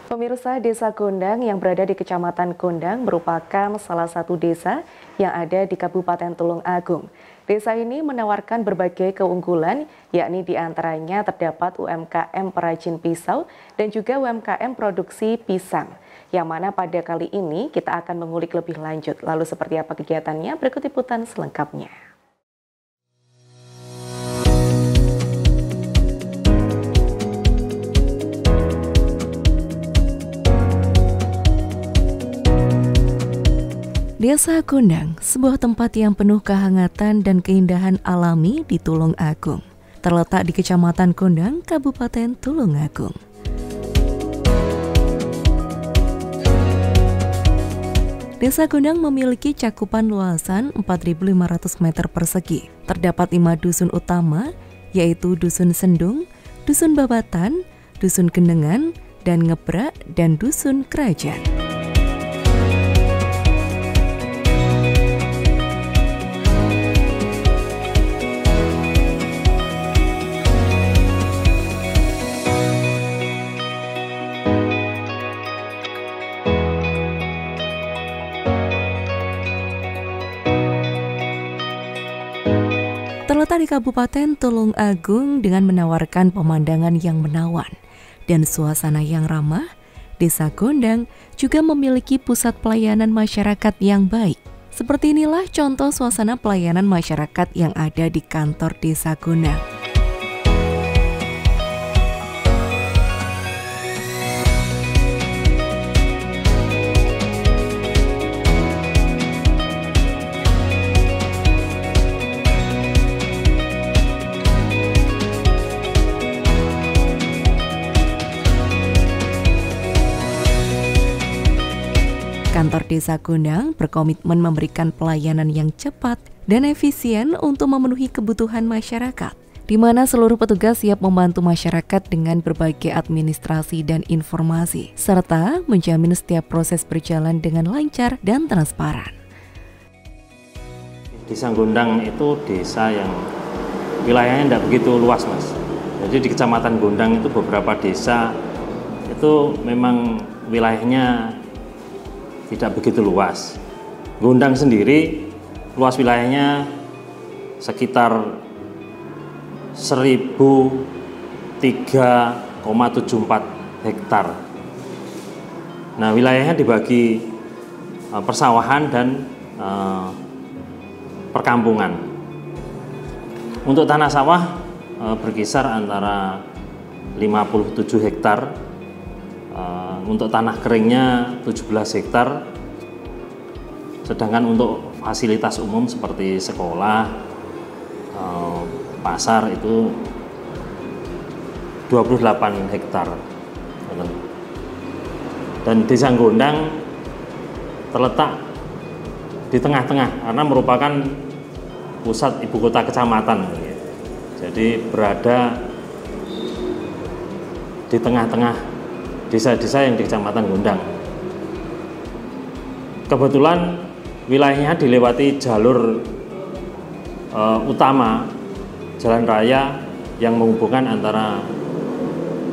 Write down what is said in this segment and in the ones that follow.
Pemirsa, Desa Gondang yang berada di Kecamatan Gondang merupakan salah satu desa yang ada di Kabupaten Tulung Agung. Desa ini menawarkan berbagai keunggulan, yakni diantaranya terdapat UMKM perajin pisau dan juga UMKM produksi pisang. Yang mana pada kali ini kita akan mengulik lebih lanjut. Lalu seperti apa kegiatannya? Berikut liputan selengkapnya. Desa Gondang, sebuah tempat yang penuh kehangatan dan keindahan alami di Tulung Agung. Terletak di Kecamatan Gondang, Kabupaten Tulung Agung. Desa Gondang memiliki cakupan luasan 4.500 meter persegi. Terdapat 5 dusun utama, yaitu Dusun Sendung, Dusun Babatan, Dusun Gendengan, dan Ngebrak, dan Dusun Kerajaan. Terletak di Kabupaten Tulung Agung dengan menawarkan pemandangan yang menawan dan suasana yang ramah, Desa Gondang juga memiliki pusat pelayanan masyarakat yang baik. Seperti inilah contoh suasana pelayanan masyarakat yang ada di kantor Desa Gondang. Kantor Desa Gondang berkomitmen memberikan pelayanan yang cepat dan efisien untuk memenuhi kebutuhan masyarakat, di mana seluruh petugas siap membantu masyarakat dengan berbagai administrasi dan informasi, serta menjamin setiap proses berjalan dengan lancar dan transparan. Desa Gondang itu desa yang wilayahnya tidak begitu luas, Mas. Jadi di Kecamatan Gondang itu beberapa desa itu memang wilayahnya tidak begitu luas. Gondang sendiri luas wilayahnya sekitar 1.003,74 hektar. Nah, wilayahnya dibagi persawahan dan perkampungan. Untuk tanah sawah berkisar antara 57 hektar. Untuk tanah keringnya 17 hektar, sedangkan untuk fasilitas umum seperti sekolah, pasar itu 28 hektar. Dan Desa Gondang terletak di tengah-tengah karena merupakan pusat ibu kota kecamatan. Jadi berada di tengah-tengah desa-desa yang di Kecamatan Gondang. Kebetulan wilayahnya dilewati jalur utama jalan raya yang menghubungkan antara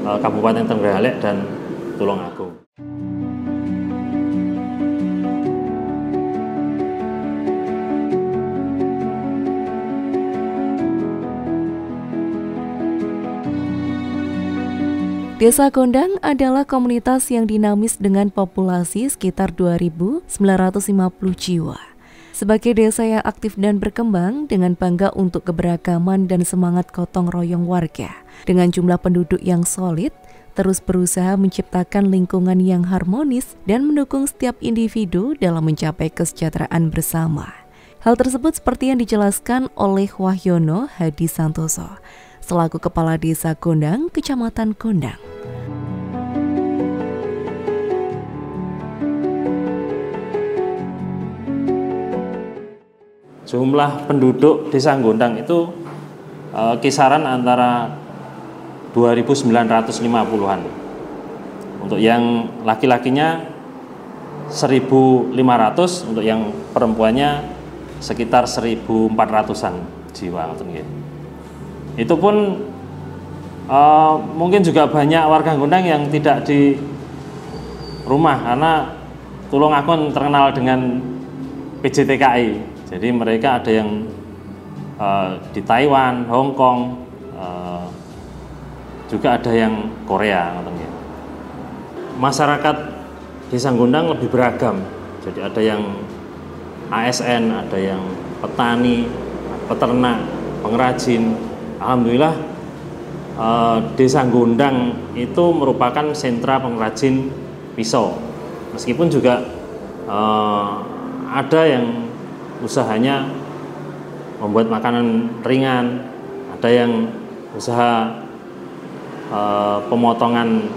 Kabupaten Trenggalek dan Tulung Agung. Desa Gondang adalah komunitas yang dinamis dengan populasi sekitar 2.950 jiwa. Sebagai desa yang aktif dan berkembang dengan bangga untuk keberagaman dan semangat gotong royong warga, dengan jumlah penduduk yang solid, terus berusaha menciptakan lingkungan yang harmonis dan mendukung setiap individu dalam mencapai kesejahteraan bersama. Hal tersebut seperti yang dijelaskan oleh Wahyono Hadi Santoso, selaku Kepala Desa Gondang, Kecamatan Gondang. Jumlah penduduk Desa Gondang itu kisaran antara 2.950-an. Untuk yang laki-lakinya 1.500, untuk yang perempuannya sekitar 1.400-an jiwa. Itu pun mungkin juga banyak warga Gondang yang tidak rumah, karena Tulungagung terkenal dengan PJTKI. Jadi mereka ada yang di Taiwan, Hong Kong, juga ada yang Korea. Masyarakat Desa Gondang lebih beragam. Jadi ada yang ASN, ada yang petani, peternak, pengrajin. Alhamdulillah Desa Gondang itu merupakan sentra pengrajin pisau. Meskipun juga ada yang usahanya membuat makanan ringan, ada yang usaha pemotongan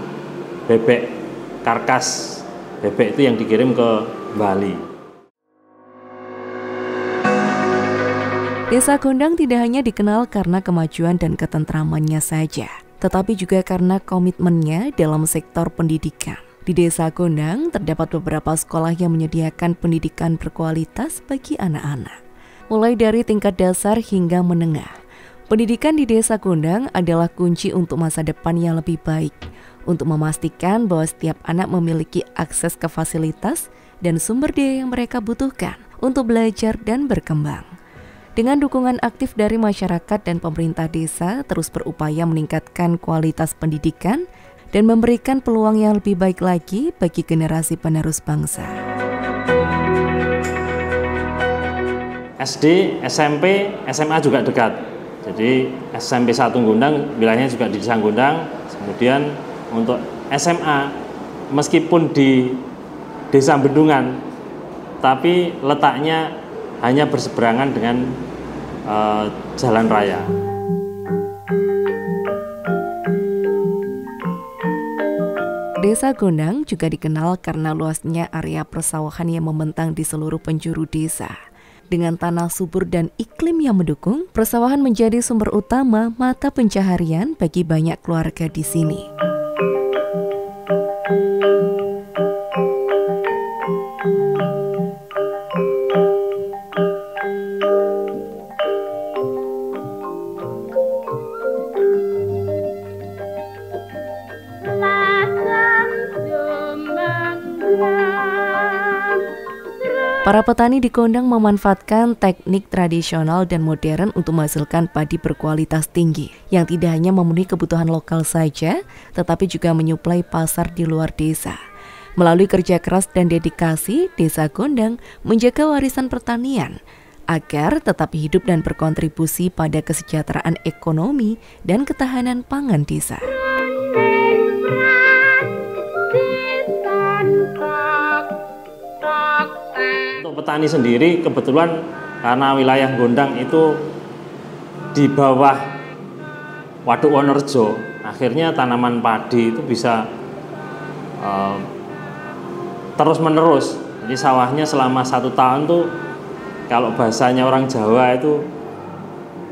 bebek, karkas bebek itu yang dikirim ke Bali. Desa Gondang tidak hanya dikenal karena kemajuan dan ketentramannya saja, tetapi juga karena komitmennya dalam sektor pendidikan. Di Desa Gondang terdapat beberapa sekolah yang menyediakan pendidikan berkualitas bagi anak-anak, mulai dari tingkat dasar hingga menengah. Pendidikan di Desa Gondang adalah kunci untuk masa depan yang lebih baik, untuk memastikan bahwa setiap anak memiliki akses ke fasilitas dan sumber daya yang mereka butuhkan untuk belajar dan berkembang. Dengan dukungan aktif dari masyarakat dan pemerintah desa terus berupaya meningkatkan kualitas pendidikan dan memberikan peluang yang lebih baik lagi bagi generasi penerus bangsa. SD, SMP, SMA juga dekat. Jadi SMP 1 Gondang, wilayahnya juga di Desa Gondang. Kemudian untuk SMA, meskipun di Desa Bendungan, tapi letaknya hanya berseberangan dengan jalan raya. Desa Gondang juga dikenal karena luasnya area persawahan yang membentang di seluruh penjuru desa. Dengan tanah subur dan iklim yang mendukung, persawahan menjadi sumber utama mata pencaharian bagi banyak keluarga di sini. Para petani di Gondang memanfaatkan teknik tradisional dan modern untuk menghasilkan padi berkualitas tinggi yang tidak hanya memenuhi kebutuhan lokal saja, tetapi juga menyuplai pasar di luar desa. Melalui kerja keras dan dedikasi, Desa Gondang menjaga warisan pertanian agar tetap hidup dan berkontribusi pada kesejahteraan ekonomi dan ketahanan pangan desa. Untuk petani sendiri, kebetulan karena wilayah Gondang itu di bawah Waduk Wonorejo, akhirnya tanaman padi itu bisa terus-menerus. Jadi sawahnya selama 1 tahun tuh, kalau bahasanya orang Jawa itu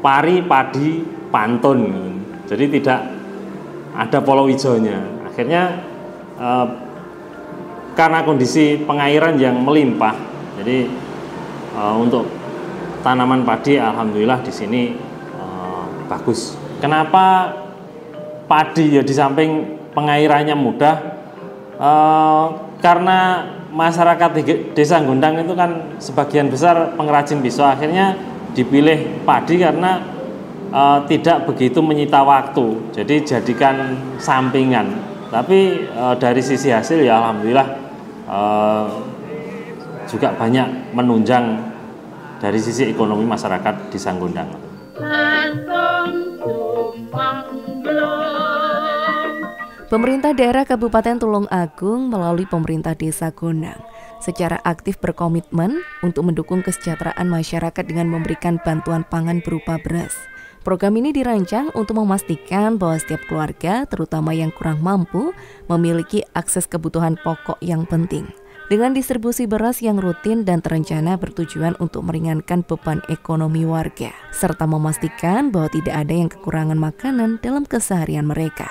pari, padi, pantun. Jadi tidak ada polowijonya. Akhirnya karena kondisi pengairan yang melimpah, jadi untuk tanaman padi alhamdulillah di sini bagus. Kenapa padi ya di samping pengairannya mudah? Karena masyarakat di Desa Gondang itu kan sebagian besar pengrajin pisau, akhirnya dipilih padi karena tidak begitu menyita waktu, jadi jadikan sampingan. Tapi dari sisi hasil ya alhamdulillah juga banyak menunjang dari sisi ekonomi masyarakat Desa Gondang. Pemerintah daerah Kabupaten Tulungagung melalui pemerintah Desa Gondang secara aktif berkomitmen untuk mendukung kesejahteraan masyarakat dengan memberikan bantuan pangan berupa beras. Program ini dirancang untuk memastikan bahwa setiap keluarga, terutama yang kurang mampu, memiliki akses kebutuhan pokok yang penting. Dengan distribusi beras yang rutin dan terencana bertujuan untuk meringankan beban ekonomi warga, serta memastikan bahwa tidak ada yang kekurangan makanan dalam keseharian mereka.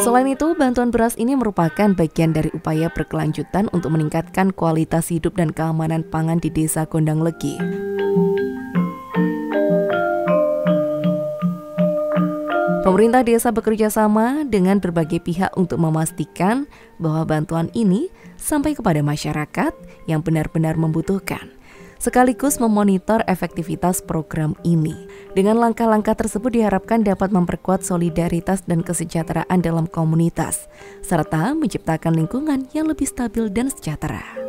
Selain itu, bantuan beras ini merupakan bagian dari upaya berkelanjutan untuk meningkatkan kualitas hidup dan keamanan pangan di Desa Gondang Legi. Pemerintah desa bekerja sama dengan berbagai pihak untuk memastikan bahwa bantuan ini sampai kepada masyarakat yang benar-benar membutuhkan, sekaligus memonitor efektivitas program ini. Dengan langkah-langkah tersebut diharapkan dapat memperkuat solidaritas dan kesejahteraan dalam komunitas, serta menciptakan lingkungan yang lebih stabil dan sejahtera.